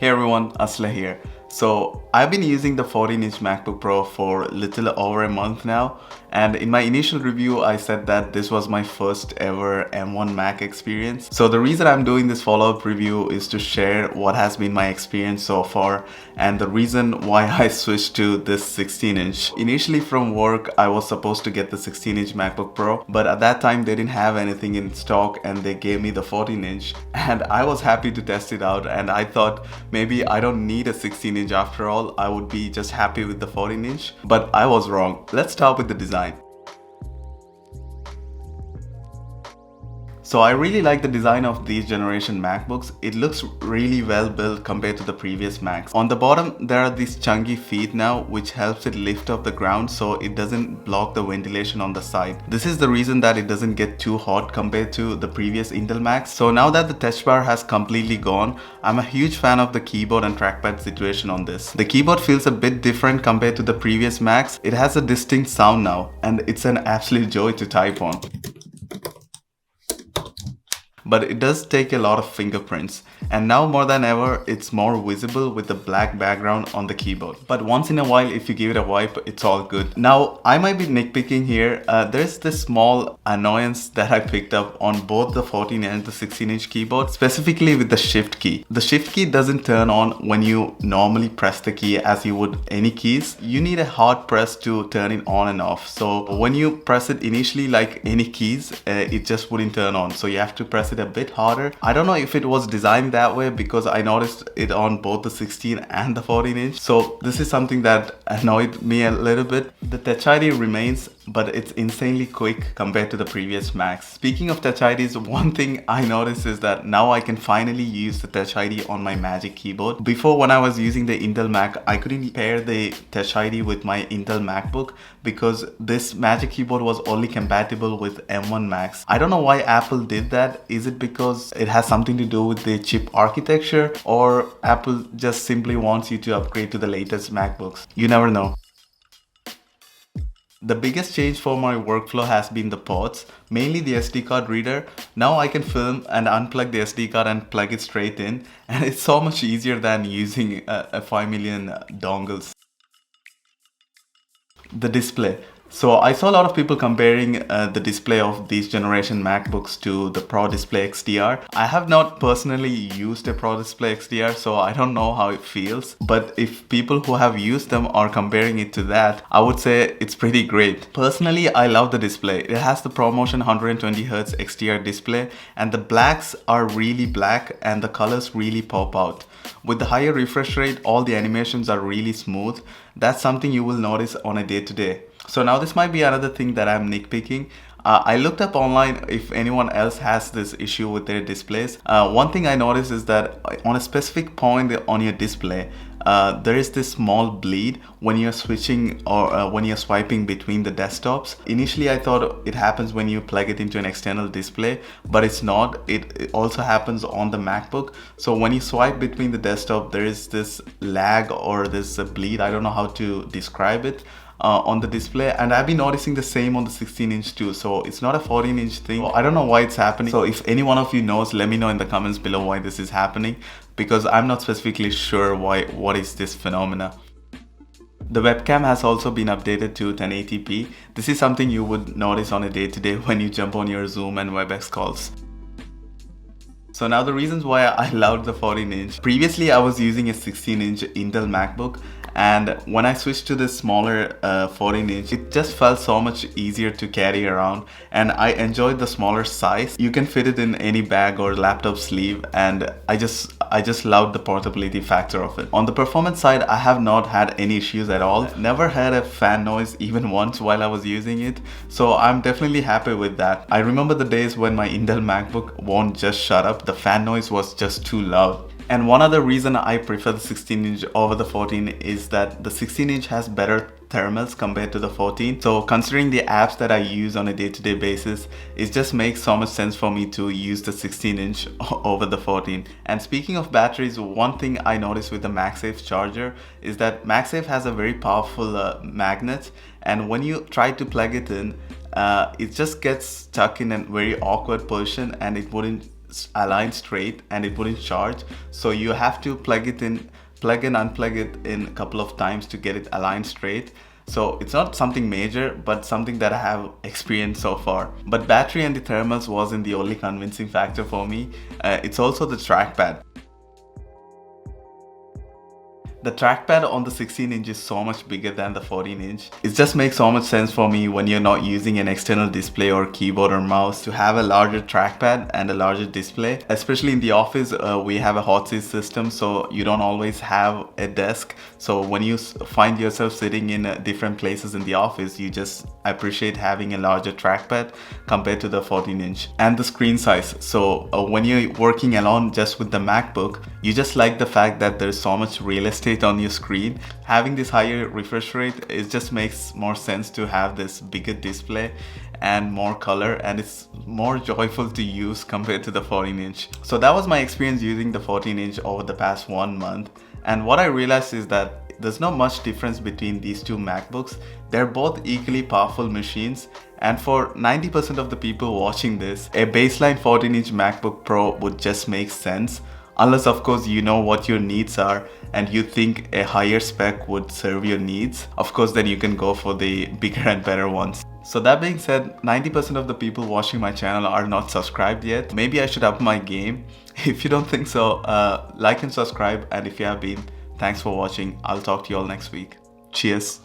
Hey everyone, Aslah here. So I've been using the 14-inch MacBook Pro for little over a month now, and in my initial review I said that this was my first ever M1 Mac experience. So the reason I'm doing this follow-up review is to share what has been my experience so far and the reason why I switched to this 16-inch. Initially from work I was supposed to get the 16-inch MacBook Pro, but at that time they didn't have anything in stock and they gave me the 14-inch, and I was happy to test it out, and I thought maybe I don't need a 16-inch after all. I would be just happy with the 14-inch, but I was wrong. Let's start with the design. So I really like the design of these generation MacBooks. It looks really well built compared to the previous Macs. On the bottom there are these chunky feet now, which helps it lift off the ground so it doesn't block the ventilation on the side. This is the reason that it doesn't get too hot compared to the previous Intel Macs. So now that the touch bar has completely gone, I'm a huge fan of the keyboard and trackpad situation on this. The keyboard feels a bit different compared to the previous Macs. It has a distinct sound now and it's an absolute joy to type on. But it does take a lot of fingerprints, and now more than ever it's more visible with the black background on the keyboard. But once in a while if you give it a wipe, it's all good. Now I might be nitpicking here. There's this small annoyance that I picked up on both the 14 and the 16-inch keyboard, specifically with the shift key. The shift key doesn't turn on when you normally press the key as you would any keys. You need a hard press to turn it on and off. So when you press it initially like any keys, it just wouldn't turn on. So you have to press it a bit harder. I don't know if it was designed that way because I noticed it on both the 16 and the 14-inch. So this is something that annoyed me a little bit. The Touch ID remains, but it's insanely quick compared to the previous Macs. Speaking of Touch IDs, one thing I noticed is that now I can finally use the Touch ID on my Magic Keyboard. Before, when I was using the Intel Mac, I couldn't pair the Touch ID with my Intel MacBook because this Magic Keyboard was only compatible with M1 Macs. I don't know why Apple did that. Is it because it has something to do with the chip architecture, or Apple just simply wants you to upgrade to the latest MacBooks? You never know. The biggest change for my workflow has been the ports, mainly the SD card reader. Now I can film and unplug the SD card and plug it straight in, and it's so much easier than using a 5 million dongles. The display. So I saw a lot of people comparing the display of these generation MacBooks to the Pro Display XDR. I have not personally used a Pro Display XDR, so I don't know how it feels. But if people who have used them are comparing it to that, I would say it's pretty great. Personally, I love the display. It has the ProMotion 120Hz XDR display, and the blacks are really black and the colors really pop out. With the higher refresh rate, all the animations are really smooth. That's something you will notice on a day-to-day. So now this might be another thing that I'm nitpicking. I looked up online if anyone else has this issue with their displays. One thing I noticed is that on a specific point on your display, there is this small bleed when you're switching or when you're swiping between the desktops. Initially I thought it happens when you plug it into an external display, but it's not. It also happens on the MacBook. So when you swipe between the desktop, there is this lag or this bleed. I don't know how to describe it. On the display, and I've been noticing the same on the 16-inch too. So it's not a 14-inch thing. I don't know why it's happening. So if any one of you knows, let me know in the comments below why this is happening, because I'm not specifically sure what is this phenomena. The webcam has also been updated to 1080p. This is something you would notice on a day-to-day when you jump on your Zoom and WebEx calls. So now the reasons why I loved the 14-inch. Previously I was using a 16-inch Intel MacBook, and when I switched to this smaller 14-inch, it just felt so much easier to carry around, and I enjoyed the smaller size. You can fit it in any bag or laptop sleeve, and I just loved the portability factor of it. On the performance side, I have not had any issues at all. Never had a fan noise even once while I was using it, so I'm definitely happy with that. I remember the days when my Intel MacBook won't just shut up. The fan noise was just too loud. And one other reason I prefer the 16-inch over the 14 is that the 16-inch has better thermals compared to the 14. So considering the apps that I use on a day-to-day basis, it just makes so much sense for me to use the 16-inch over the 14. And speaking of batteries, one thing I noticed with the MagSafe charger is that MagSafe has a very powerful magnet, and when you try to plug it in, it just gets stuck in a very awkward position and it wouldn't align straight and it wouldn't charge. So you have to plug and unplug it in a couple of times to get it aligned straight. So it's not something major, but something that I have experienced so far. But battery and the thermals wasn't the only convincing factor for me. It's also the trackpad. The trackpad on the 16-inch is so much bigger than the 14-inch. It just makes so much sense for me when you're not using an external display or keyboard or mouse to have a larger trackpad and a larger display. Especially in the office, we have a hot seat system, so you don't always have a desk. So when you find yourself sitting in different places in the office, you just appreciate having a larger trackpad compared to the 14-inch. And the screen size. So when you're working alone just with the MacBook, you just like the fact that there's so much real estate on your screen. Having this higher refresh rate, it just makes more sense to have this bigger display and more color, and it's more joyful to use compared to the 14-inch. So that was my experience using the 14-inch over the past 1 month, and what I realized is that there's not much difference between these two MacBooks. They're both equally powerful machines, and for 90% of the people watching this, a baseline 14-inch MacBook Pro would just make sense. Unless of course you know what your needs are and you think a higher spec would serve your needs. Of course then you can go for the bigger and better ones. So that being said, 90% of the people watching my channel are not subscribed yet. Maybe I should up my game. If you don't think so, like and subscribe, and if you have been, thanks for watching. I'll talk to you all next week. Cheers.